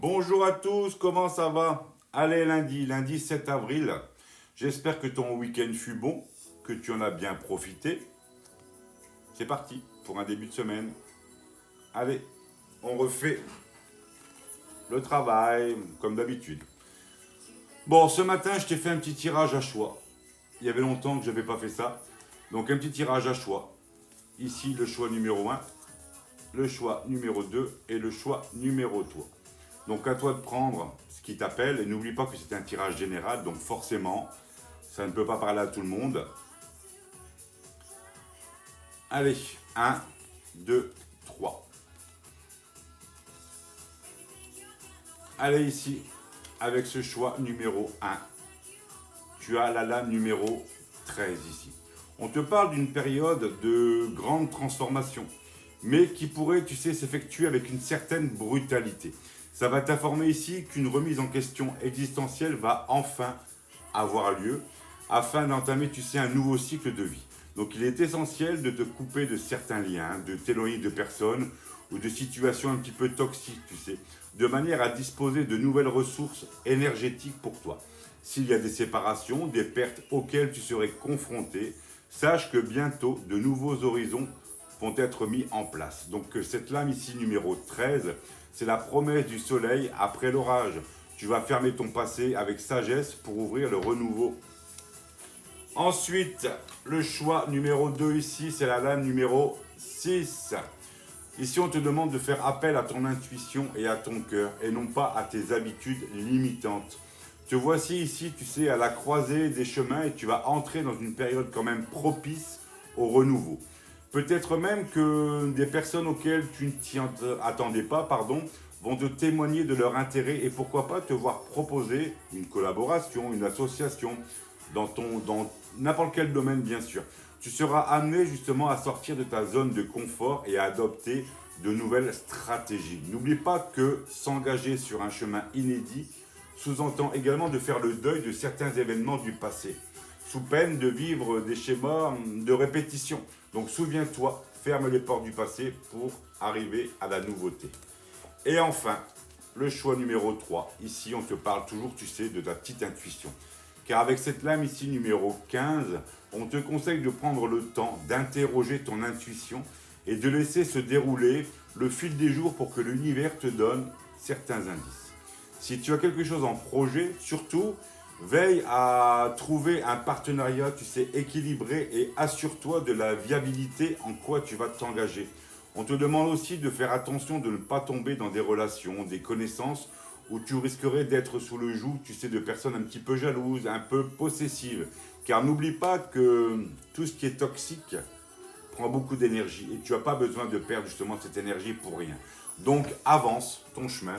Bonjour à tous, comment ça va? Allez, lundi 7 avril. J'espère que ton week-end fut bon, que tu en as bien profité. C'est parti pour un début de semaine. Allez, on refait le travail comme d'habitude. Bon, ce matin, je t'ai fait un petit tirage à choix. Il y avait longtemps que je n'avais pas fait ça. Donc un petit tirage à choix. Ici, le choix numéro 1, le choix numéro 2 et le choix numéro 3. Donc à toi de prendre ce qui t'appelle et n'oublie pas que c'est un tirage général, donc forcément, ça ne peut pas parler à tout le monde. Allez, 1, 2, 3. Allez ici, avec ce choix numéro 1, tu as la lame numéro 13 ici. On te parle d'une période de grande transformation, mais qui pourrait, tu sais, s'effectuer avec une certaine brutalité. Ça va t'informer ici qu'une remise en question existentielle va enfin avoir lieu, afin d'entamer, tu sais, un nouveau cycle de vie. Donc il est essentiel de te couper de certains liens, de t'éloigner de personnes ou de situations un petit peu toxiques, tu sais, de manière à disposer de nouvelles ressources énergétiques pour toi. S'il y a des séparations, des pertes auxquelles tu serais confronté, sache que bientôt de nouveaux horizons vont être mis en place. Donc cette lame ici numéro 13, c'est la promesse du soleil après l'orage. Tu vas fermer ton passé avec sagesse pour ouvrir le renouveau. Ensuite, le choix numéro 2 ici, c'est la lame numéro 6. Ici, on te demande de faire appel à ton intuition et à ton cœur, et non pas à tes habitudes limitantes. Te voici ici, tu sais, à la croisée des chemins, et tu vas entrer dans une période quand même propice au renouveau. Peut-être même que des personnes auxquelles tu ne t'y attendais pas, vont te témoigner de leur intérêt et pourquoi pas te voir proposer une collaboration, une association dans n'importe quel domaine bien sûr. Tu seras amené justement à sortir de ta zone de confort et à adopter de nouvelles stratégies. N'oublie pas que s'engager sur un chemin inédit sous-entend également de faire le deuil de certains événements du passé, sous peine de vivre des schémas de répétition. Donc souviens-toi, ferme les portes du passé pour arriver à la nouveauté. Et enfin, le choix numéro 3. Ici, on te parle toujours, tu sais, de ta petite intuition. Car avec cette lame ici, numéro 15, on te conseille de prendre le temps d'interroger ton intuition et de laisser se dérouler le fil des jours pour que l'univers te donne certains indices. Si tu as quelque chose en projet, surtout, veille à trouver un partenariat, tu sais, équilibré et assure-toi de la viabilité en quoi tu vas t'engager. On te demande aussi de faire attention de ne pas tomber dans des relations, des connaissances où tu risquerais d'être sous le joug, tu sais, de personnes un petit peu jalouses, un peu possessives. Car n'oublie pas que tout ce qui est toxique prend beaucoup d'énergie et tu n'as pas besoin de perdre justement cette énergie pour rien. Donc avance ton chemin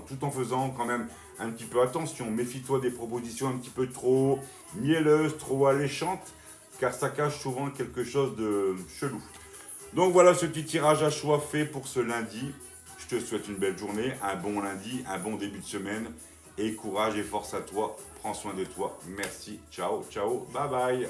tout en faisant quand même un petit peu attention. Méfie-toi des propositions un petit peu trop mielleuses, trop alléchantes, car ça cache souvent quelque chose de chelou. Donc voilà ce petit tirage à choix fait pour ce lundi. Je te souhaite une belle journée, un bon lundi, un bon début de semaine. Et courage et force à toi. Prends soin de toi. Merci. Ciao, ciao. Bye bye.